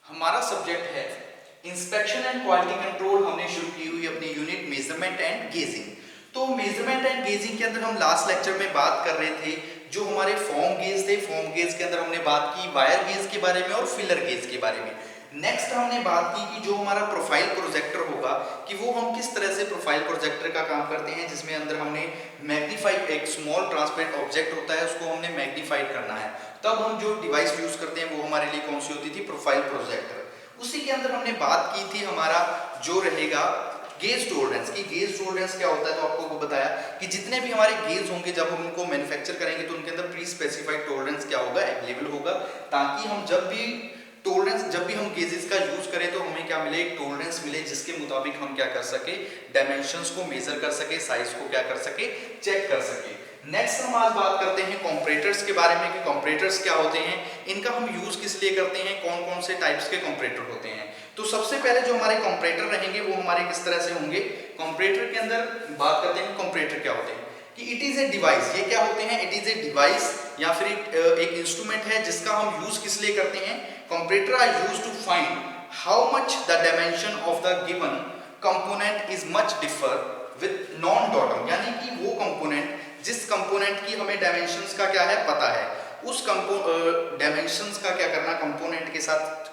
हमारा सब्जेक्ट है inspection and quality control. हमने शुरू की हुई अपनी यूनिट मेजरमेंट एंड गेजिंग। तो मेजरमेंट एंड गेजिंग के अंदर हम लास्ट लेक्चर में बात कर रहे थे जो हमारे फॉर्म गेज थे। फॉर्म गेज के अंदर हमने बात की वायर गेज के बारे में और फिलर गेज के बारे में। नेक्स्ट हमने बात की कि जो हमारा प्रोफाइल प्रोजेक्टर होगा कि वो हम किस तरह से प्रोफाइल प्रोजेक्टर का काम करते हैं, जिसमें अंदर हमने मैग्नीफाई एक स्मॉल ट्रांसपेरेंट ऑब्जेक्ट होता है उसको हमने मैग्नीफाइड करना है। तब हम जो डिवाइस यूज करते हैं वो हमारे लिए कौन सी होती थी, प्रोफाइल प्रोजेक्टर। उसी के अंदर हमने बात की थी हमारा जो रहेगा गेज टोलरेंस की। गेज टोलरेंस क्या होता है, तो आपको वो बताया कि जितने भी हमारे गेज होंगे जब हम उनको मैन्युफैक्चर करेंगे तो उनके अंदर प्री स्पेसिफाइड टोलरेंस क्या होगा, अवेलेबल होगा, ताकि हम जब भी हम गेजेस का यूज करें तो हमें क्या मिले, एक टोलरेंस मिले जिसके मुताबिक हम क्या कर सके, डायमेंशंस को मेजर कर सके, साइज को क्या कर सके, चेक कर सके। नेक्स्ट हम आज बात करते हैं कंपैरेटर्स के बारे में कि कंपैरेटर्स क्या होते हैं, इनका हम यूज किस लिए करते हैं, कौन कौन से टाइप्स के कंपैरेटर होते हैं। तो सबसे पहले जो हमारे कंपैरेटर रहेंगे वो हमारे किस तरह से होंगे। कंपैरेटर के अंदर बात करते हैं कंपैरेटर क्या होते हैं कि इट इज ए डिवाइस। ये क्या होते हैं, इट इज ए डिवाइस या फिर एक इंस्ट्रूमेंट है जिसका हम यूज किस लिए करते हैं। Comparator are used to find how much the dimension of the given component is much differ with known datum, यानी कि वो कंपोनेंट जिस कंपोनेंट की हमें डायमेंशंस का क्या है पता है, उस डायमेंशंस का क्या करना, कंपोनेंट के साथ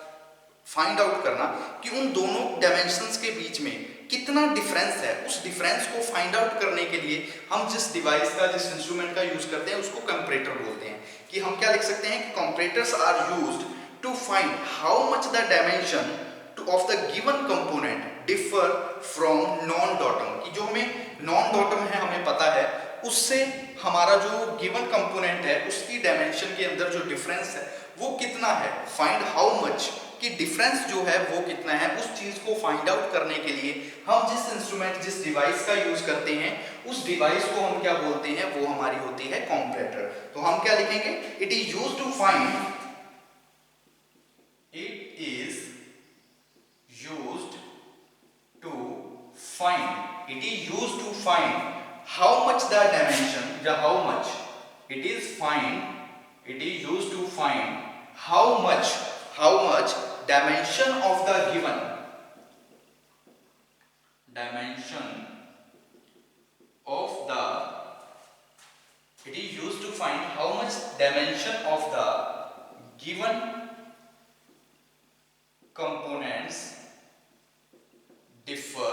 फाइंड आउट करना कि उन दोनों डायमेंशंस के बीच में कितना डिफरेंस है। उस डिफरेंस को फाइंड आउट करने के लिए हम जिस डिवाइस का, जिस इंस्ट्रूमेंट का यूज करते हैं उसको कंपैरेटर बोलते हैं। कि हम क्या लिख सकते हैं कि comparators are used to find how much the dimension of the given component differ from known datum, कि जो हमें नॉन डॉटम है हमें पता है उससे हमारा जो गिवन कंपोनेंट है उसकी डायमेंशन के अंदर जो डिफरेंस है वो कितना है। फाइंड हाउ मच कि डिफरेंस जो है वो कितना है, उस चीज को फाइंड आउट करने के लिए हम जिस इंस्ट्रूमेंट, जिस डिवाइस का यूज करते हैं उस डिवाइस को हम क्या बोलते हैं, वो हमारी होती है कंपैरेटर। तो हम क्या लिखेंगे, it is used to find, it is used to find, it is used to find how much the dimension या how much it is used to find how much dimension of the given dimension of the it is used to find how much dimension of the given components differ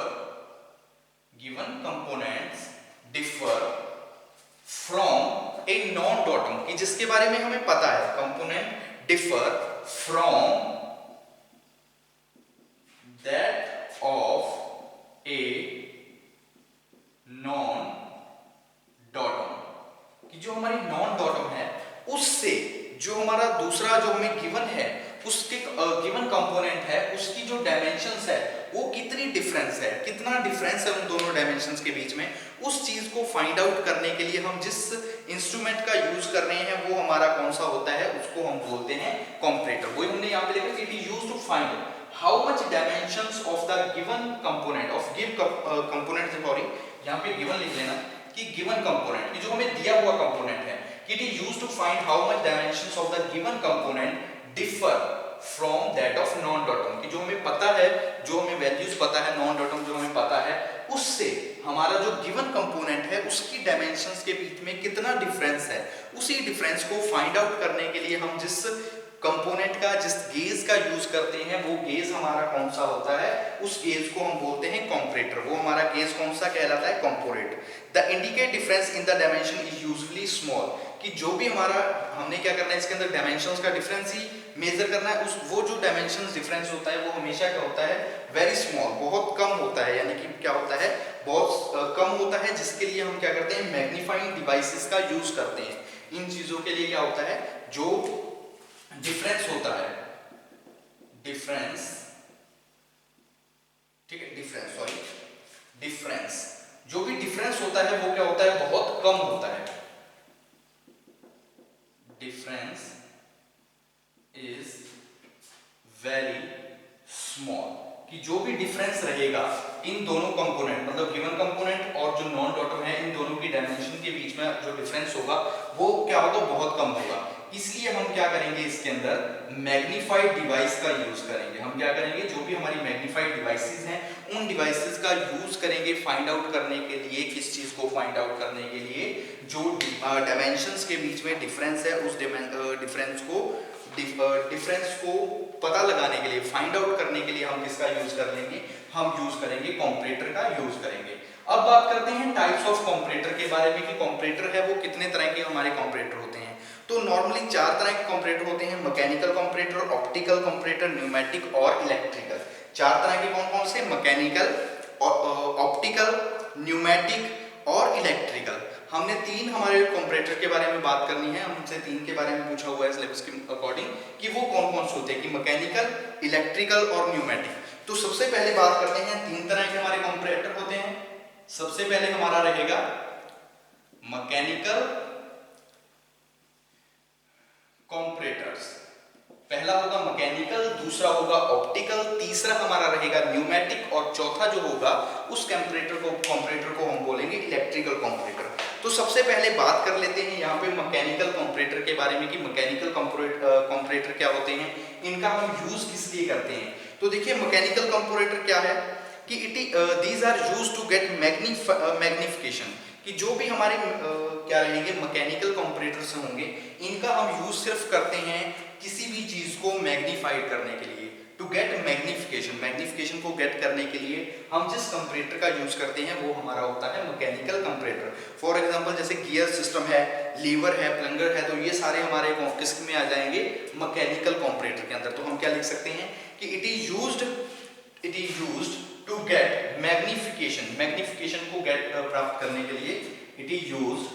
from a non datum, कि जिसके बारे में हमें पता है component differ from that of a non datum, कि जो हमारी नॉन डॉटम है उससे जो हमारा दूसरा जो हमें गिवन है उसके गिवन कंपोनेंट है उसकी जो डायमेंशंस है वो कितनी डिफरेंस है, कितना डिफरेंस है उन दोनों डायमेंशंस के बीच में। उस चीज को फाइंड आउट करने के लिए हम जिस इंस्ट्रूमेंट का यूज कर रहे हैं वो हमारा कौन सा होता है, उसको हम बोलते हैं कंपैरेटर। वही हमने यहाँ पे लिखा कि it is used to find how much dimensions of the given component of component, sorry यहाँ पे गिवन लिख लेना कि गिवन कंपोनेंट की जो हमें दिया हुआ कंपोनेंट है, it is used to find how much dimensions of the given component differ from that of known datum, कि जो हमें पता है, जो हमें वैल्यूज पता है, नॉन डॉटम जो हमें पता है उससे हमारा जो गिवन कंपोनेंट है उसकी डायमेंशंस के बीच में कितना डिफरेंस है। उसी डिफरेंस को फाइंड आउट करने के लिए हम जिस कंपोनेंट का, जिस गेज का यूज करते हैं वो गेज हमारा कौन सा होता है, उस गेज को हम बोलते हैं कंपैरेटर। वो हमारा गेज कौन सा कहलाता है, component. The indicate difference in the dimension is usually small, कि जो भी हमारा हमने क्या करना है इसके अंदर डायमेंशंस का डिफरेंस ही मेजर करना है, उस वो जो डायमेंशंस डिफरेंस होता है वो हमेशा क्या होता है, वेरी स्मॉल, बहुत कम होता है, यानी कि क्या होता है, बहुत कम होता है, जिसके लिए हम क्या करते हैं, मैग्नीफाइंग डिवाइसेस का यूज करते हैं। इन चीजों के लिए क्या होता है, जो डिफरेंस होता है, डिफरेंस, ठीक है, डिफरेंस जो भी डिफरेंस होता है वो क्या होता है, बहुत कम होता है। डिफरेंस इज वेरी स्मॉल, कि जो भी डिफरेंस रहेगा इन दोनों कंपोनेंट, मतलब गिवन कंपोनेंट और जो नॉन डॉटम है, इन दोनों की डायमेंशन के बीच में जो डिफरेंस होगा वो क्या होगा, बहुत कम होगा। इसलिए हम क्या करेंगे, इसके अंदर मैग्नीफाइड डिवाइस का यूज करेंगे। हम क्या करेंगे, जो भी हमारी मैग्नीफाइड डिवाइसेस हैं उन डिवाइसेस का यूज करेंगे फाइंड आउट करने के लिए। किस चीज को फाइंड आउट करने के लिए, जो डायमेंशंस के बीच में डिफरेंस है उस डिफरेंस को पता लगाने के लिए, फाइंड आउट करने के लिए हम किसका यूज कर लेंगे, हम यूज करेंगे कंपैरेटर का यूज करेंगे। अब बात करते हैं टाइप्स ऑफ कंपैरेटर के बारे में कि कंपैरेटर है वो कितने तरह के हमारे कंपैरेटर होते हैं। तो नॉर्मली 4 तरह के कंपैरेटर होते हैं, mechanical comparator, optical comparator, pneumatic और इलेक्ट्रिकल। 4 तरह के कौन कौन से, मैकेनिकल, ऑप्टिकल, न्यूमेटिक और इलेक्ट्रिकल। हमने 3 हमारे कंपैरेटर के बारे में बात करनी है, हमसे 3 के बारे में पूछा हुआ है सिलेबस के अकॉर्डिंग कि वो कौन कौन से होते हैं, कि मैकेनिकल, इलेक्ट्रिकल और न्यूमेटिक। तो सबसे पहले बात करते हैं 3 तरह के हमारे कंपैरेटर होते हैं। सबसे पहले हमारा रहेगा मैकेनिकल कंपैरेटर्स। पहला होगा मैकेनिकल, दूसरा होगा ऑप्टिकल, तीसरा हमारा रहेगा न्यूमेटिक और चौथा जो होगा उस कंपैरेटर को हम बोलेंगे इलेक्ट्रिकल कंपैरेटर। तो सबसे पहले बात कर लेते हैं यहाँ पे मैकेनिकल कंपैरेटर के बारे में कि मैकेनिकल कंपैरेटर क्या होते हैं, इनका हम यूज किस लिए करते हैं। तो देखिए मैकेनिकल कंपैरेटर क्या है कि these are used to get magnification, कि जो भी हमारे क्या रहेंगे मैकेनिकल कंपैरेटर्स होंगे इनका हम यूज सिर्फ करते हैं किसी भी चीज को मैग्नीफाइड करने के लिए, टू गेट मैग्निफिकेशन। मैग्निफिकेशन को गेट करने के लिए हम जिस कंपैरेटर का यूज करते हैं वो हमारा होता है मैकेनिकल कंपैरेटर। फॉर एग्जांपल जैसे गियर सिस्टम है, लीवर है, प्लंगर है, तो ये सारे हमारे किस में आ जाएंगे, मैकेनिकल कंपैरेटर के अंदर। तो हम क्या लिख सकते हैं कि it is used to get magnification. Magnification को गेट प्राप्त करने के लिए it is used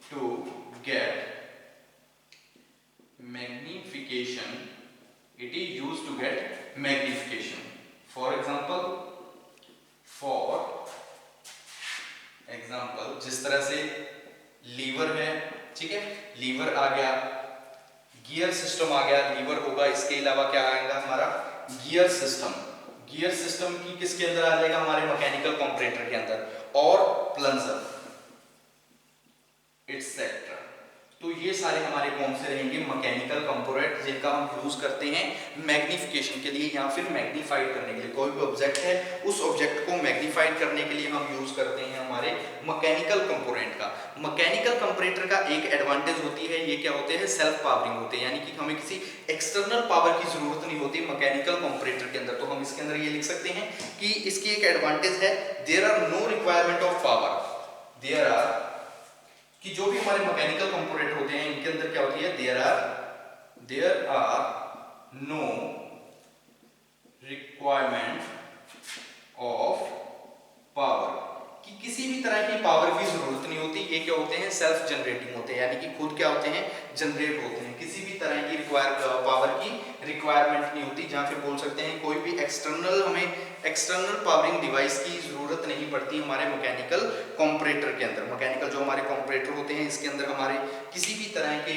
to get magnification. It is used to get magnification. For example जिस तरह से लीवर है, ठीक है, लीवर आ गया, गियर सिस्टम आ गया, लीवर होगा, इसके अलावा क्या आएगा हमारा गियर सिस्टम। गियर सिस्टम की किसके अंदर आ जाएगा, हमारे मैकेनिकल कंपैरेटर के अंदर, और प्लंजर एटसेट्रा। तो ये सारे हमारे कौन से रहेंगे, मैकेनिकल कंपोनेंट, जिनका हम यूज करते हैं मैग्निफिकेशन के लिए या फिर मैग्नीफाइड करने के लिए। कोई भी ऑब्जेक्ट है उस ऑब्जेक्ट को मैग्नीफाइड करने के लिए हम यूज करते हैं हमारे मैकेनिकल कंपोनेंट का। मैकेनिकल कंपैरेटर का एक एडवांटेज होती है, ये क्या होते हैं, सेल्फ पावरिंग होते हैं, यानी कि हमें किसी एक्सटर्नल पावर की जरूरत नहीं होती मैकेनिकल कंपैरेटर के अंदर। तो हम इसके अंदर ये लिख सकते हैं कि इसकी एक एडवांटेज है, there are no requirement of power. There are, कि जो भी हमारे मैकेनिकल कंपोनेंट होते हैं इनके अंदर क्या होती है, there are no requirement of power, कि किसी भी तरह की पावर की जरूरत नहीं होती। ये क्या होते हैं, सेल्फ जनरेटिंग होते हैं, यानी कि खुद क्या होते हैं, जनरेट होते हैं। किसी भी तरह की पावर की रिक्वायरमेंट नहीं होती, जहां फिर बोल सकते हैं कोई भी एक्सटर्नल पावरिंग डिवाइस की जरूरत नहीं पड़ती हमारे मैकेनिकल कंपैरेटर के अंदर। मैकेनिकल जो हमारे कंपैरेटर होते हैं इसके अंदर हमारे किसी भी तरह के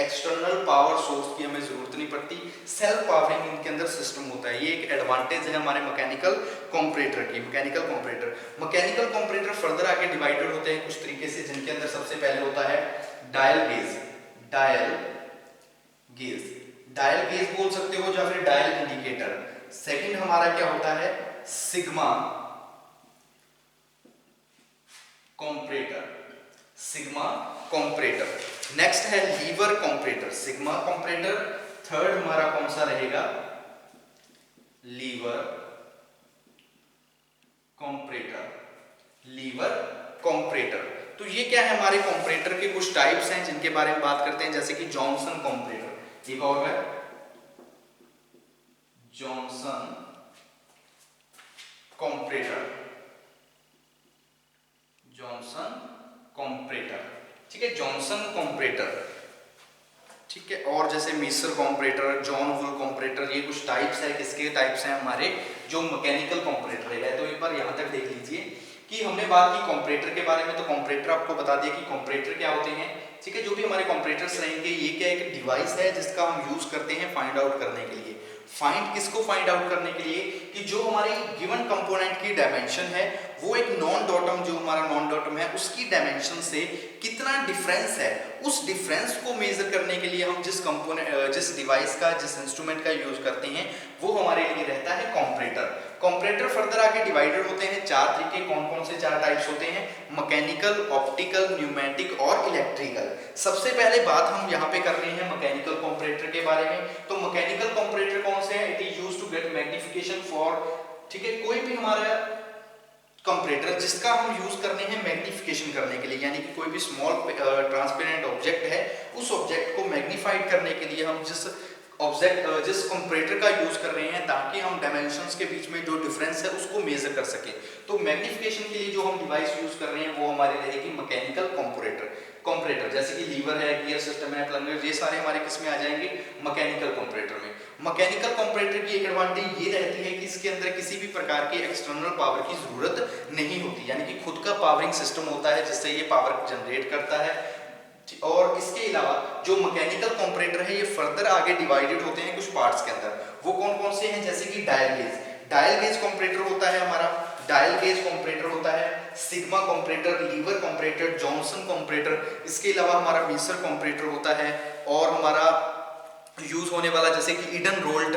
एक्सटर्नल पावर सोर्स की हमें जरूरत नहीं पड़ती, सेल्फ पावरिंग इनके अंदर सिस्टम होता है। ये एक एडवांटेज है हमारे मैकेनिकल कंपैरेटर की। मैकेनिकल कंपैरेटर फर्दर आगे डिवाइडेड होते हैं कुछ तरीके से, जिनके अंदर सबसे पहले होता है डायल गेज बोल सकते हो या फिर डायल इंडिकेटर। सेकंड हमारा क्या होता है, सिग्मा कंपैरेटर। नेक्स्ट है lever comparator, sigma comparator. Third हमारा कौन सा रहेगा, लीवर कंपैरेटर। तो ये क्या है, हमारे कंपैरेटर के कुछ टाइप्स हैं जिनके बारे में बात करते हैं, जैसे कि जॉनसन कंपैरेटर, एक और है जॉनसन कंपैरेटर, ठीक है, जॉनसन कंपैरेटर, ठीक है। और जैसे मीसर कंपैरेटर, जॉन वुल कंपैरेटर, ये कुछ टाइप्स है, किसके टाइप्स हैं हमारे जो मैकेनिकल कंपैरेटर है। तो एक बार यहां तक देख लीजिए कि हमने बात की कंपैरेटर के बारे में। तो कंपैरेटर आपको बता दिया कि कंपैरेटर क्या होते हैं, ठीक है। जो भी हमारे कंपैरेटर्स रहेंगे ये क्या एक डिवाइस है जिसका हम यूज करते हैं फाइंड आउट करने के लिए। किसको फाइंड आउट करने के लिए, कि जो हमारी गिवन कंपोनेंट की डायमेंशन है वो एक नॉन डॉटम, जो हमारा नॉन डॉटम है उसकी डायमेंशन से कितना डिफरेंस है, उस डिफरेंस को मेजर करने के लिए हम जिस कंपोनेंट, जिस डिवाइस का, जिस इंस्ट्रूमेंट का यूज करते हैं वो हमारे लिए रहता है कंपैरेटर। कंपैरेटर फर्दर आगे डिवाइडेड होते हैं चार तरीके। कौन कौन से चार टाइप्स होते हैं? मैकेनिकल, ऑप्टिकल, न्यूमेटिक और इलेक्ट्रिकल। सबसे पहले बात हम यहाँ पे कर रहे हैं मैकेनिकल कंपैरेटर के बारे में। तो मैकेनिकल कंपैरेटर कौन से हैं? It is used to get magnification for, ठीक है, कोई भी हमारा कंपैरेटर जिसका हम यूज करने हैं मैग्निफिकेशन करने के लिए, यानी कि कोई भी स्मॉल ट्रांसपेरेंट ऑब्जेक्ट है, उस ऑब्जेक्ट को मैग्नीफाइड करने के लिए हम जिस कंपैरेटर का यूज कर रहे हैं ताकि हम डायमेंशंस के बीच में जो डिफरेंस है उसको मेजर कर सके। तो मैग्निफिकेशन के लिए जो हम डिवाइस यूज कर रहे हैं वो हमारी रहेगी मैकेनिकल कंपैरेटर, जैसे कि लीवर है, गियर सिस्टम है, प्लंजर, ये सारे हमारे किस में आ जाएंगे? मैकेनिकल कंपैरेटर में। मैकेनिकल कंपैरेटर की एक एडवांटेज ये रहती है कि इसके अंदर किसी भी प्रकार के एक्सटर्नल पावर की जरूरत नहीं होती, यानी कि खुद का पावरिंग सिस्टम होता है जिससे ये पावर जनरेट करता है। और इसके अलावा जो मैकेनिकल कंपैरेटर है ये फर्दर आगे डिवाइडेड होते हैं कुछ पार्ट्स के अंदर। वो कौन कौन से हैं? जैसे कि डायल गेज कंपैरेटर होता है हमारा, डायल गेज कंपैरेटर होता है, sigma comparator, lever comparator, Johnson comparator, इसके अलावा हमारा मीसर कंपैरेटर होता है, और हमारा यूज होने वाला जैसे कि ईडन रोल्ड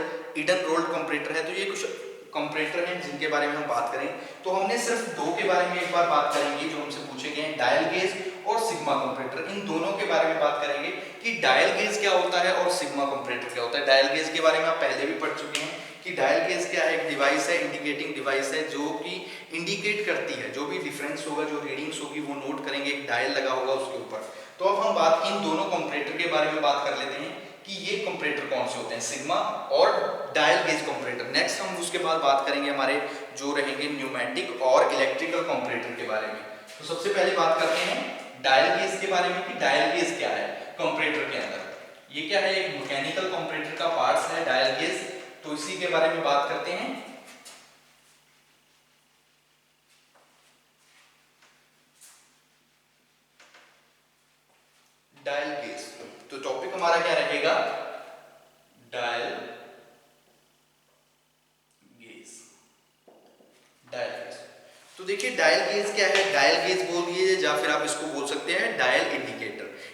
कंपैरेटर है। तो ये कुछ कंपैरेटर हैं जिनके बारे में हम बात करें तो हमने सिर्फ दो के बारे में एक बार बात करेंगे जो हमसे पूछे गए हैं, डायल गेज और सिग्मा कंपैरेटर। इन दोनों के बारे में बात करेंगे कि डायल गेज क्या होता है और सिग्मा कंपैरेटर क्या होता है। डायल गेज के बारे में आप पहले भी पढ़ चुके हैं कि डायल गेज क्या है? एक डिवाइस है, इंडिकेटिंग डिवाइस है जो कि इंडिकेट करती है, जो भी डिफरेंस होगा, जो रीडिंग्स होगी वो नोट करेंगे, एक डायल लगा होगा उसके ऊपर। तो अब हम बात इन दोनों कंपैरेटर के बारे में बात कर लेते हैं कि ये कंपैरेटर कौन से होते हैं, सिग्मा और डायल गेज कंपैरेटर। नेक्स्ट हम उसके बाद बात करेंगे हमारे जो रहेंगे न्यूमेटिक और इलेक्ट्रिकल कंपैरेटर के बारे में। तो सबसे पहले बात करते हैं डायल गेज के बारे में कि डायल गेज क्या है कंपैरेटर के अंदर। ये क्या है? एक मैकेनिकल कंपैरेटर का पार्ट्स है डायल गेज, तो इसी के बारे में बात करते हैं। डायल गेज, तो टॉपिक हमारा क्या रहेगा? Dial gauge. तो देखिए डायल गेज क्या है? डायल गेज बोल दिए या फिर आप इसको बोल सकते हैं डायल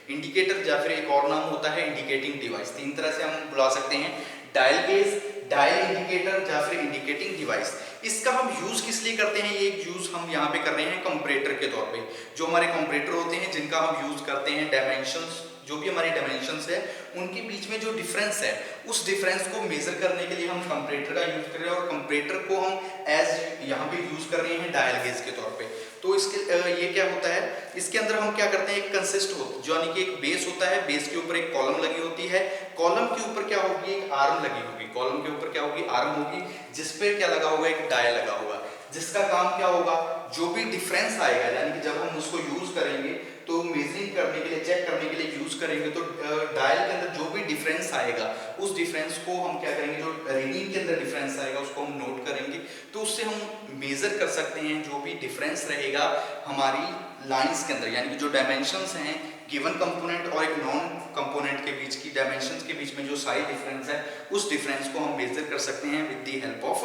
इंडिकेटर या फिर एक और नाम होता है इंडिकेटिंग डिवाइस। तीन तरह से हम बुला सकते हैं, डायल गेज, डायल इंडिकेटर या फिर इंडिकेटिंग डिवाइस। इसका हम यूज किस लिए करते हैं? ये यूज हम यहाँ पे कर रहे हैं कंपैरेटर के तौर पे। जो हमारे कंपैरेटर होते हैं जिनका हम यूज करते हैं डायमेंशंस, जो भी हमारी डायमेंशंस है उनके बीच में जो डिफरेंस है उस डिफरेंस को मेजर करने के लिए हम कंपैरेटर का यूज कर रहे हैं, और कंपैरेटर को हम एज यहाँ पे यूज कर रहे हैं डायल गेज के तौर पे। तो इसके ये क्या होता है? इसके अंदर हम क्या करते हैं, एक कंसिस्ट होता है, जो यानी कि एक बेस होता है, बेस के ऊपर एक कॉलम लगी होती है, कॉलम के ऊपर क्या होगी? एक आर्म लगी होगी, कॉलम के ऊपर क्या होगी? आर्म होगी, जिसपे क्या लगा होगा? एक डायल लगा होगा, जिसका काम क्या होगा? जो भी डिफरेंस आएगा, यानी कि जब हम उसको यूज करेंगे तो मेजरिंग करने के लिए, चेक करने के लिए यूज करेंगे, तो डायल के अंदर जो भी डिफरेंस आएगा उस डिफरेंस को हम क्या करेंगे? जो रीडिंग के अंदर डिफरेंस आएगा उसको हम नोट करेंगे, तो उससे हम मेजर कर सकते हैं जो भी डिफरेंस रहेगा हमारी लाइंस के अंदर, यानी कि जो डायमेंशंस हैं गिवन कंपोनेंट और एक नॉन कंपोनेंट के बीच की, डायमेंशंस के बीच में जो साइज डिफरेंस है उस डिफरेंस को हम मेजर कर सकते हैं with the help of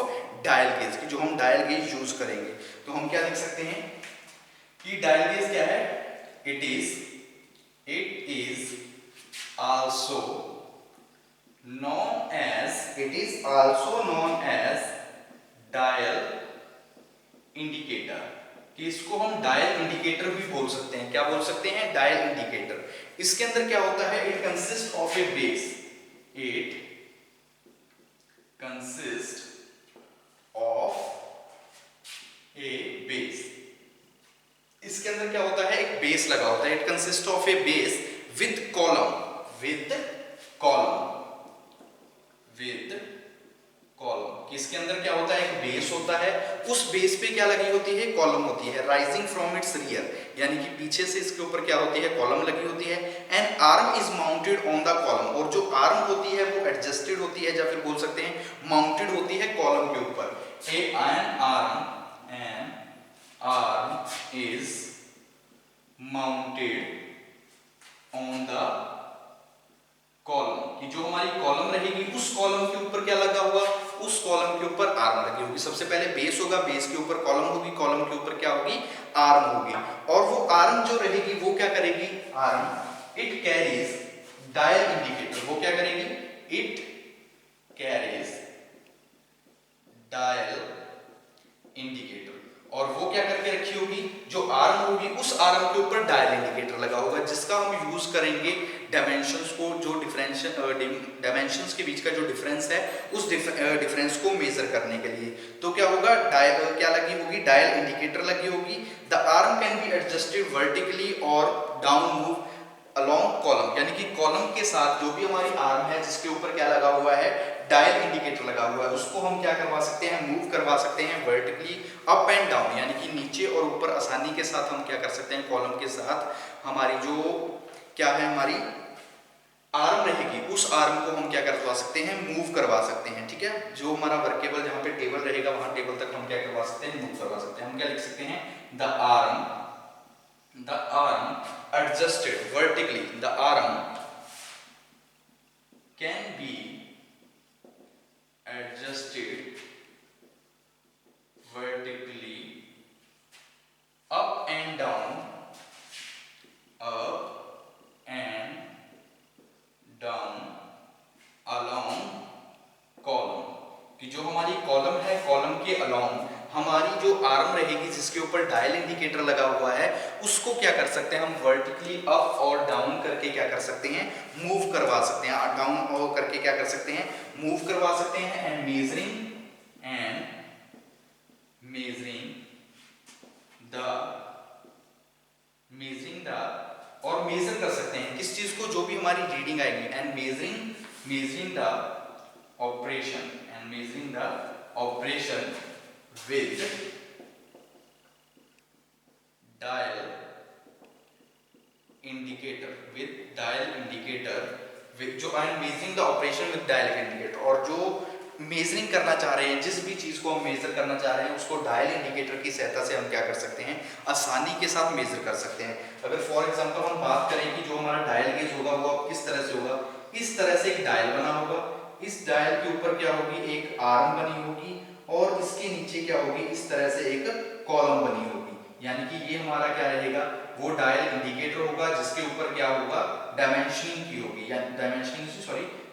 dial gauge की, जो हम डायल गेज यूज करेंगे। तो हम क्या लिख सकते हैं कि डायल गेज क्या है? It is also known as dial indicator, कि इसको हम डायल इंडिकेटर भी बोल सकते हैं। क्या बोल सकते हैं? Dial indicator. इसके अंदर क्या होता है? It consist of A base, it consist of A base. इसके अंदर क्या होता है? एक बेस लगा होता है, it consist of A base with column, इसके अंदर क्या होता है? एक बेस होता है, उस बेस पे क्या लगी होती है? कॉलम होती है, राइजिंग फ्रॉम इट्स रियर, यानी कि पीछे से इसके ऊपर क्या होती है? कॉलम लगी होती है। And arm is mounted on the column, और जो आर्म होती है वो एडजस्टेड होती है या फिर बोल सकते हैं माउंटेड होती है कॉलम के ऊपर। N arm is mounted on the column, कि जो हमारी कॉलम रहेगी उस कॉलम के ऊपर क्या लगा हुआ? उस कॉलम के ऊपर आर्म लगी होगी। सबसे पहले बेस होगा, बेस के ऊपर कॉलम होगी, कॉलम के ऊपर क्या होगी, आर्म होगी। और वो आर्म जो रहेगी वो क्या करेगी, arm it carries dial indicator, वो क्या करेगी, इट कैरीज डायल इंडिकेटर। और वो क्या करके रखी होगी, जो आर्म होगी उस आर्म के ऊपर डायल इंडिकेटर लगा होगा, जिसका हम यूज करेंगे डायमेंशंस को, जो डायमेंशंस के बीच का जो डिफरेंस है उस डिफरेंस को मेजर करने के लिए। तो क्या होगा, क्या लगी होगी, डायल इंडिकेटर लगी होगी। The arm can be adjusted vertically और डाउन मूव अलोंग कॉलम, यानी कि कॉलम के साथ जो भी हमारी आर्म है जिसके ऊपर क्या लगा हुआ है, डायल इंडिकेटर लगा हुआ है, उसको हम क्या करवा सकते हैं, मूव करवा सकते हैं वर्टिकली अप एंड डाउन, यानी कि नीचे और ऊपर आसानी के साथ हम क्या कर सकते हैं, कॉलम के साथ हमारी जो क्या है, हमारी आर्म रहेगी उस आर्म को हम क्या करवा सकते हैं, मूव करवा सकते हैं। ठीक है, जो हमारा वर्केबल जहां पे टेबल रहेगा वहां टेबल तक हम क्या करवा सकते हैं, मूव करवा सकते हैं। हम क्या लिख सकते हैं, the arm adjusted vertically, the arm can be adjusted vertically up and down, up and down along column, कि जो हमारी कॉलम है, कॉलम के अलोंग हमारी जो आर्म रहेगी जिसके ऊपर डायल इंडिकेटर लगा हुआ है, उसको क्या कर सकते हैं हम, वर्टिकली अप और डाउन करके क्या कर सकते हैं, मूव करवा सकते हैं। डाउन और करके क्या कर सकते हैं, मूव करवा सकते हैं। एंड मेजरिंग द और मेजर कर सकते हैं किस चीज को, जो भी हमारी रीडिंग आएगी। And measuring the operation with dial indicator, जो I am measuring the operation with dial indicator, और जो मेजरिंग करना चाह रहे हैं, जिस भी चीज को हम मेजर करना चाह रहे हैं उसको डायल इंडिकेटर की सहायता से हम क्या कर सकते हैं, आसानी के साथ मेजर कर सकते हैं। अगर फॉर एग्जांपल हम बात करें कि जो हमारा डायल गेज होगा वो किस तरह से होगा, इस तरह से एक डायल बना होगा, इस डायल के ऊपर क्या होगी, एक आर्म बनी होगी, और इसके नीचे क्या होगी, इस तरह से एक कॉलम बनी होगी, यानी कि ये हमारा क्या रहेगा, वो डायल इंडिकेटर होगा जिसके ऊपर क्या होगा, डायमेंशनिंग की होगी, यानी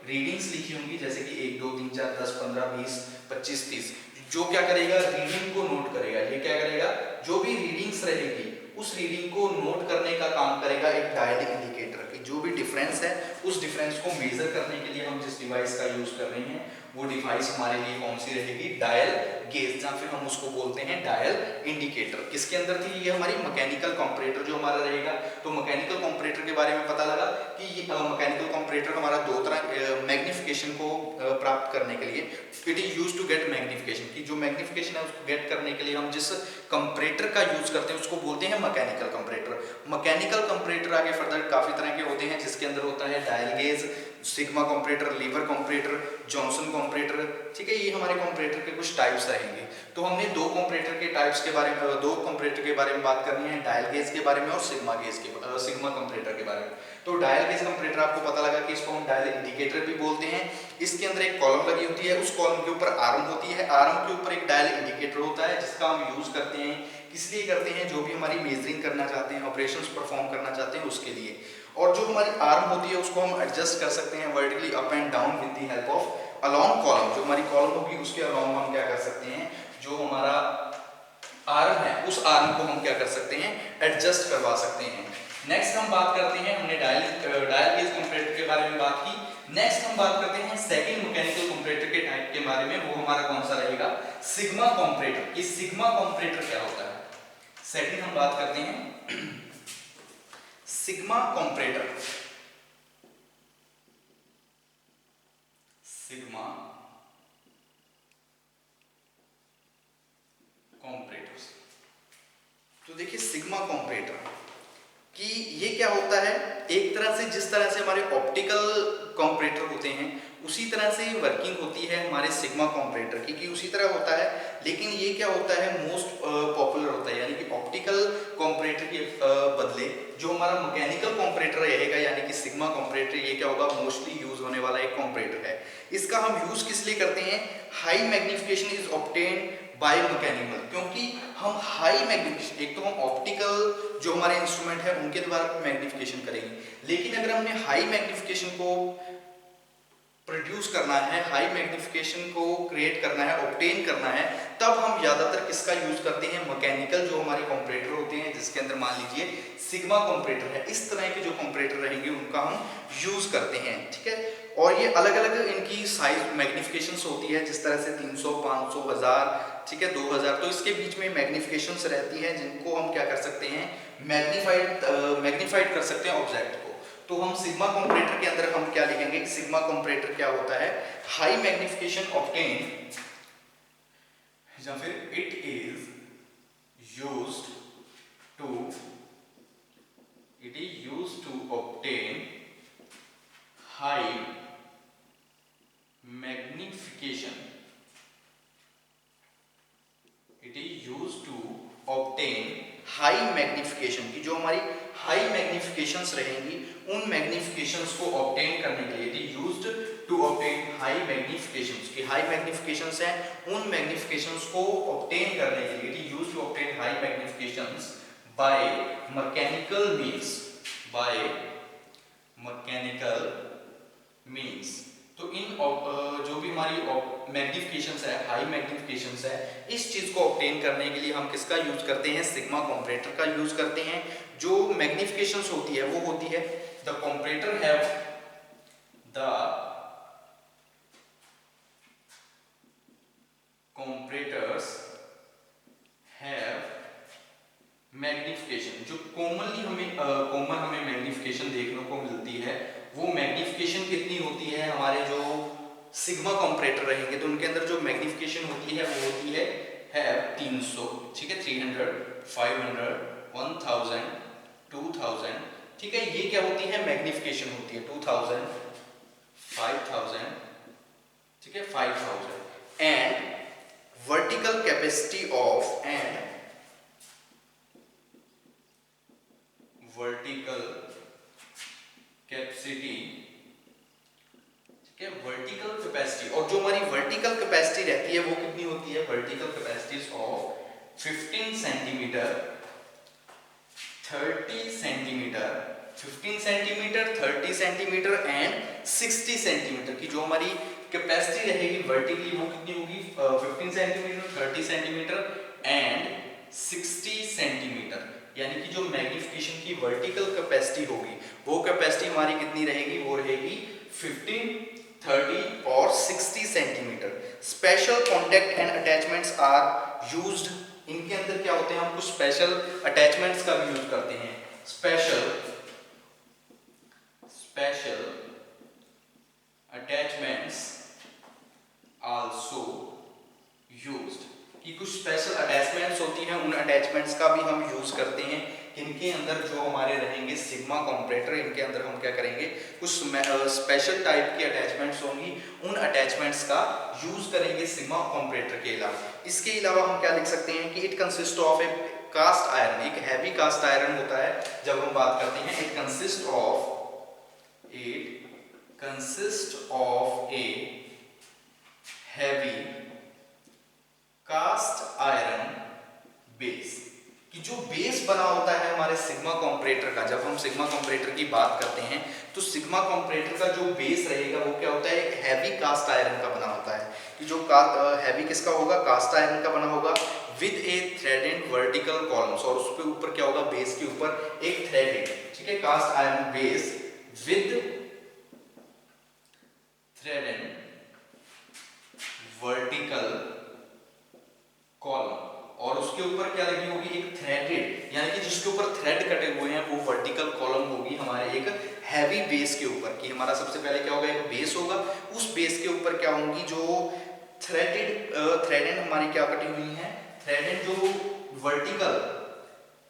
रीडिंग्स लिखी होंगी, जैसे कि 1 2 3 4 10 15 20 25 30। जो क्या करेगा, रीडिंग को नोट करेगा। ये क्या करेगा, जो भी रीडिंग्स रहेगी उस रीडिंग को नोट करने का काम करेगा एक डायल इंडिकेटर की। जो भी डिफरेंस है उस डिफरेंस को मेजर करने के लिए हम जिस डिवाइस का यूज कर रहे हैं वो डिवाइस हमारे लिए कौन सी रहेगी, डायल गेज, या फिर हम उसको बोलते हैं डायल इंडिकेटर। किसके अंदर थी, ये हमारी मैकेनिकल कंपैरेटर जो हमारा रहेगा। तो मैकेनिकल कंपैरेटर के बारे में पता लगा कि ये मैकेनिकल कंपैरेटर हमारा दो तरह मैग्निफिकेशन को प्राप्त करने के लिए, it is used to get magnification, की जो मैग्निफिकेशन है उसको गेट करने के लिए हम जिस कंपैरेटर का यूज करते हैं उसको बोलते हैं मैकेनिकल कंपैरेटर। मैकेनिकल कंपैरेटर आगे फर्दर काफी तरह के होते हैं, जिसके अंदर होता है dial gauge, sigma comparator, lever comparator, Johnson comparator. ठीक है, ये हमारे कंपैरेटर के कुछ टाइप्स रहेंगे। तो हमने दो कंपैरेटर के टाइप्स के बारे में, दो कंपैरेटर के बारे में बात करनी है, डायल गेज के बारे में और सिग्मा कंपैरेटर के बारे में। तो डायल गेज कंपैरेटर आपको पता लगा कि इसको हम डायल इंडिकेटर भी बोलते हैं। इसके अंदर एक कॉलम लगी होती है, उस कॉलम के ऊपर आर्म होती है, आर्म के ऊपर एक डायल इंडिकेटर होता है जिसका हम यूज करते हैं, किस लिए करते हैं, जो भी हमारी मेजरिंग करना चाहते हैं, ऑपरेशंस परफॉर्म करना चाहते हैं उसके लिए। और जो हमारी आर्म होती है उसको हम एडजस्ट कर सकते हैं vertically up and down with the help of along column. जो हमारी कॉलम होगी उसके अलोंग हम क्या कर सकते हैं, जो हमारा आर्म है उस आर्म को हम क्या कर सकते हैं, एडजस्ट करवा सकते हैं। नेक्स्ट हम बात करते हैं, हमने डायल गेज कंपैरेटर के बारे में बात की। नेक्स्ट हम बात करते हैं सेकंड मैकेनिकल कंपैरेटर के टाइप के बारे में। वो हमारा कौन सा रहेगा, सिग्मा कंपैरेटर। ये सिग्मा कंपैरेटर क्या होता है, सेकंड हम बात करते हैं सिग्मा कंपैरेटर। सिग्मा कंपैरेटर्स, तो देखिए सिग्मा कंपैरेटर कि ये क्या होता है, एक तरह से जिस तरह से हमारे ऑप्टिकल कंपैरेटर होते हैं उसी तरह से वर्किंग होती है हमारे सिग्मा कंपैरेटर की, कि उसी तरह होता है, लेकिन ये क्या होता है मोस्ट पॉपुलर होता है, यानी कि ऑप्टिकल कंपैरेटर के बदले जो हमारा मैकेनिकल कंपैरेटर रहेगा यानी कि सिग्मा कंपैरेटर, ये क्या होगा मोस्टली यूज होने वाला एक कंपैरेटर है। इसका हम यूज किस लिए करते हैं? High magnification is obtained by mechanical, क्योंकि हम हाई मैग्निफिकेशन, एक तो हम ऑप्टिकल जो हमारे इंस्ट्रूमेंट है उनके द्वारा मैग्निफिकेशन करेंगे, लेकिन अगर हमने हाई मैग्निफिकेशन को प्रोड्यूस करना है, हाई मैग्निफिकेशन को क्रिएट करना है, ऑब्टेन करना है, तब हम ज्यादातर किसका यूज करते हैं? मैकेनिकल जो हमारे कंपैरेटर होते हैं, जिसके अंदर मान लीजिए सिग्मा कंपैरेटर है, इस तरह के जो कंपैरेटर रहेंगे उनका हम यूज करते हैं, ठीक है। और ये अलग अलग इनकी साइज मैग्निफिकेशंस होती है, जिस तरह से 300, 500, 1000, ठीक है, 2000, तो इसके बीच में मैग्निफिकेशंस रहती हैं जिनको हम क्या कर सकते हैं? मैग्नीफाइड कर सकते हैं ऑब्जेक्ट को। तो हम सिग्मा कंपैरेटर के अंदर हम क्या लिखेंगे? सिग्मा कंपैरेटर क्या होता है? हाई मैग्निफिकेशन ऑब्टेन, या फिर it is used to obtain high magnification, it is used to obtain high magnification, की जो हमारी हाई मैग्निफिकेशंस रहेंगी उन मैग्निफिकेशंस को ऑब्टेन करने के लिए, it is used to obtain high magnifications, की हाई मैग्निफिकेशंस है उन मैग्निफिकेशंस को ऑब्टेन करने के लिए, it is used to obtain high magnifications by mechanical means, by mechanical means. तो इन जो भी हमारी मैग्निफिकेशंस है, हाई मैग्निफिकेशंस है, इस चीज को ऑब्टेन करने के लिए हम किसका यूज करते हैं? सिग्मा कंपैरेटर का यूज करते हैं। जो मैग्निफिकेशंस होती है वो होती है the comparator have the comparators have magnification, जो कॉमन हमें मैग्निफिकेशन देखने को मिलती है, वो मैग्निफिकेशन कितनी होती है? हमारे जो सिग्मा कंपैरेटर रहेंगे तो उनके अंदर जो मैग्निफिकेशन होती है वो होती है 300, ठीक है, 300, 500, 1000, 2000, ठीक है, ये क्या होती है? मैग्निफिकेशन होती है 2000, 5000, ठीक है, 5000। And vertical capacity of, and vertical capacity, ठीक है, वर्टिकल कैपेसिटी, और जो हमारी वर्टिकल कैपेसिटी रहती है वो कितनी होती है? Vertical capacities of 15 centimetre, 30 centimetre, 15 centimetre, 30 centimetre and 60 centimetre की जो हमारी कैपेसिटी रहेगी वर्टिकली वो कितनी होगी? 15 सेंटीमीटर, 30 सेंटीमीटर एंड 60 सेंटीमीटर, यानी कि जो मैग्निफिकेशन की वर्टिकल कैपेसिटी होगी वो कैपेसिटी हमारी कितनी रहेगी? वो रहेगी 15, 30 और 60 centimetre. Special contact and attachments are used, इनके अंदर क्या होते हैं? हम कुछ स्पेशल अटैचमेंट्स का भी यूज करते हैं। स्पेशल अटैचमेंट्स आल्सो यूज्ड, कि कुछ स्पेशल अटैचमेंट्स होती हैं, उन अटैचमेंट्स का भी हम यूज करते हैं। इनके अंदर जो हमारे रहेंगे सिग्मा कंपैरेटर, इनके अंदर हम क्या करेंगे? कुछ स्पेशल टाइप की अटैचमेंट्स होंगी, उन अटैचमेंट्स का यूज करेंगे सिग्मा कंपैरेटर के अलावा। इसके अलावा हम क्या लिख सकते हैं कि it consist of a cast iron, एक हैवी कास्ट आयरन होता है जब हम बात करते हैं। It consist of a heavy cast iron base, कि जो बेस बना होता है हमारे सिग्मा कंपैरेटर का, जब हम सिग्मा कंपैरेटर की बात करते हैं तो सिग्मा कंपैरेटर का जो बेस रहेगा वो क्या होता है? एक हैवी कास्ट आयरन का बना होता है, कि जो हैवी किसका होगा? कास्ट आयरन का बना होगा with A threaded vertical columns, और उस पे ऊपर क्या होगा? बेस के ऊपर एक थ्रेडेड, ठीक है, cast iron base with threaded vertical column, और उसके ऊपर क्या लगी होगी? एक थ्रेडेड, यानी कि जिसके ऊपर थ्रेड कटे हुए हैं वो वर्टिकल कॉलम होगी हमारे एक हैवी बेस के ऊपर, कि हमारा सबसे पहले क्या होगा? एक बेस होगा, उस बेस के ऊपर क्या होंगी? जो थ्रेडेड हमारी क्या कटी हुई है? थ्रेडेड जो वर्टिकल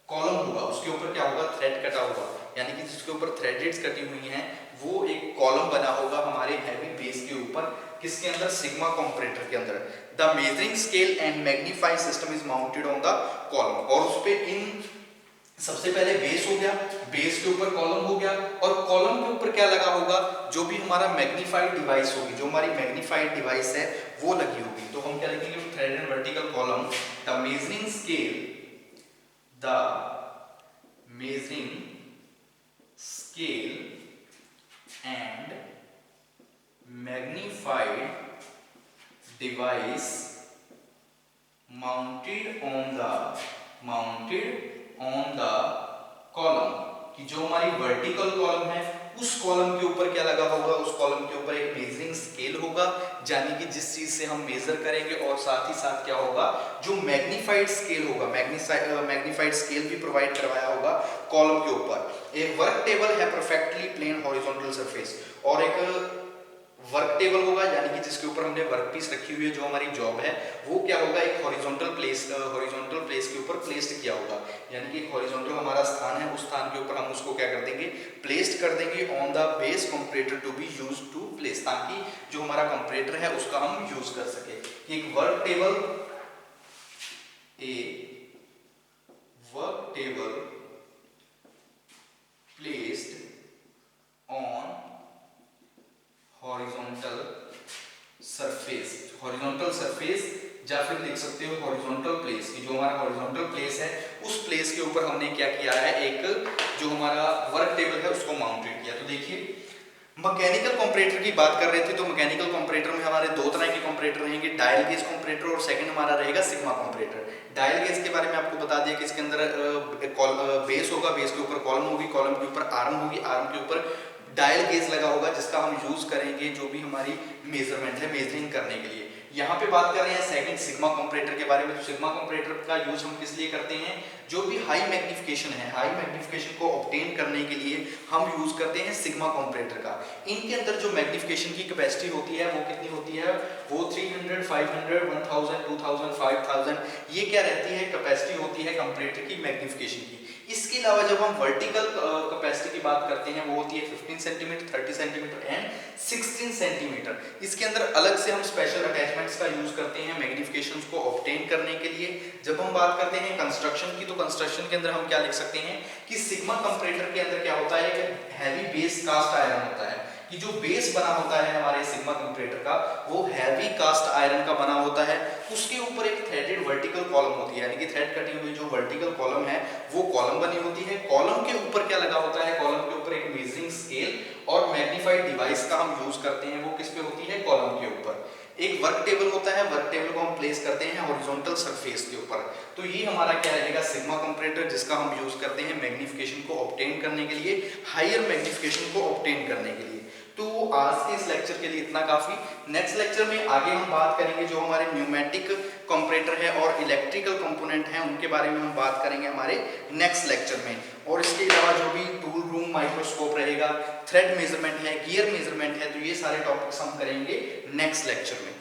कॉलम होगा उसके ऊपर क्या होगा? थ्रेड कटा होगा, यानी कि जिसके ऊपर थ्रेडेड्स कटी हुई हैं वो एक कॉलम बना होगा हमारे हैवी बेस के ऊपर। ऊपर, किसके अंदर, सिग्मा कंपैरेटर के अंदर। The measuring scale and magnifying system is mounted on the column, और उस पे इन सबसे पहले बेस हो गया, बेस के ऊपर कॉलम हो गया, और कॉलम के ऊपर क्या लगा होगा, जो भी हमारा मैग्नीफाइड डिवाइस होगी, जो हमारी मैग्नीफाइड डिवाइस है वो लगी होगी। तो हम क्या लिखेंगे, thread and vertical column, the measuring scale, the measuring scale and magnified device mounted on the column, कि जो हमारी वर्टिकल कॉलम है उस कॉलम के ऊपर क्या लगा होगा, उस कॉलम के ऊपर एक मेजरिंग स्केल होगा, यानी कि जिस चीज से हम मेजर करेंगे, और साथ ही साथ क्या होगा, जो मैग्नीफाइड स्केल होगा, मैग्नीफाइड स्केल भी प्रोवाइड करवाया होगा कॉलम के ऊपर। एक वर्क टेबल है परफेक्टली प्लेन हॉरिजॉन्टल सरफेस, और एक वर्क टेबल होगा, यानी कि जिसके ऊपर हमने वर्क पीस रखी हुई है, जो हमारी जॉब है वो क्या होगा, एक हॉरिजॉन्टल प्लेस के ऊपर प्लेस्ड किया होगा, यानी कि एक हॉरिजॉन्टल हमारा स्थान है, उस स्थान के ऊपर हम उसको क्या कर देंगे, प्लेस्ड कर देंगे on the base comparator to be used to place, ताकि जो हमारा कंपैरेटर है उसका हम यूज कर सके। एक work table placed on horizontal surface, या फिर लिख सकते हो हॉरिजॉन्टल प्लेस, कि जो हमारा हॉरिजॉन्टल प्लेस है उस प्लेस के ऊपर हमने क्या किया है, एक जो हमारा वर्क टेबल है उसको माउंटेड किया। तो देखिए मैकेनिकल कंपैरेटर की बात कर रहे थे, तो मैकेनिकल कंपैरेटर में हमारे दो तरह के कंपैरेटर रहेंगे, डायल गेज कंपैरेटर और सेकंड हमारा रहेगा सिग्मा कंपैरेटर। डायल गेज के बारे में आपको बता दिया कि इसके अंदर बेस होगा, बेस के ऊपर कॉलम होगी, कॉलम के ऊपर आर्म होगी, आर्म के ऊपर डायल गेज लगा होगा, जिसका हम यूज करेंगे जो भी हमारी मेजरमेंट है मेजरिंग करने के लिए। यहाँ पे बात कर रहे हैं सेकंड सिग्मा कंपैरेटर के बारे में। तो सिग्मा कंपैरेटर का यूज हम किस लिए करते हैं, जो भी हाई मैग्निफिकेशन है, हाई मैग्निफिकेशन को ऑब्टेन करने के लिए हम यूज करते हैं सिग्मा कंपैरेटर का। इनके अंदर जो मैग्निफिकेशन की कैपेसिटी होती है वो कितनी होती है, वो 300, 500, 1000, 2000, 5000, ये क्या रहती है, कैपेसिटी होती है कंपैरेटर की मैग्निफिकेशन की। इसके अलावा जब हम वर्टिकल कैपेसिटी की बात करते हैं वो होती है 15 सेंटीमीटर, 30 सेंटीमीटर एंड 16 सेंटीमीटर। इसके अंदर अलग से हम स्पेशल अटैचमेंट्स का यूज करते हैं मैग्निफिकेशंस को ऑब्टेन करने के लिए। जब हम बात करते हैं कंस्ट्रक्शन की, तो कंस्ट्रक्शन के अंदर हम क्या लिख सकते हैं कि सिग्मा कंपैरेटर के अंदर क्या होता है कि हैवी बेस कास्ट आयरन होता है, कि जो बेस बना होता है हमारे सिग्मा कंपैरेटर का वो हैवी कास्ट आयरन का बना होता है। उसके ऊपर एक थ्रेडेड वर्टिकल कॉलम होती है, यानी कि थ्रेड कटी हुई जो वर्टिकल कॉलम है वो कॉलम बनी होती है। कॉलम के ऊपर क्या लगा होता है, कॉलम के ऊपर एक मेजरिंग स्केल और मैग्नीफाइड डिवाइस का हम यूज करते हैं, वो किस पे होती है, कॉलम के ऊपर। एक वर्क टेबल होता है, वर्क टेबल को हम प्लेस करते हैं हॉरिजॉन्टल सरफेस के ऊपर। तो ये हमारा क्या रहेगा, सिग्मा कंपैरेटर, जिसका हम यूज करते हैं मैग्निफिकेशन को ऑब्टेन करने के लिए, हायर मैग्निफिकेशन को ऑब्टेन करने के लिए। तो आज के इस लेक्चर के लिए इतना काफी। नेक्स्ट लेक्चर में आगे हम बात करेंगे जो हमारे न्यूमेटिक कंपैरेटर है और इलेक्ट्रिकल कंपोनेंट हैं, उनके बारे में हम बात करेंगे हमारे नेक्स्ट लेक्चर में। और इसके अलावा जो भी टूल रूम माइक्रोस्कोप रहेगा, थ्रेड मेजरमेंट है, गियर मेजरमेंट है, तो ये सारे टॉपिक्स हम करेंगे नेक्स्ट लेक्चर में।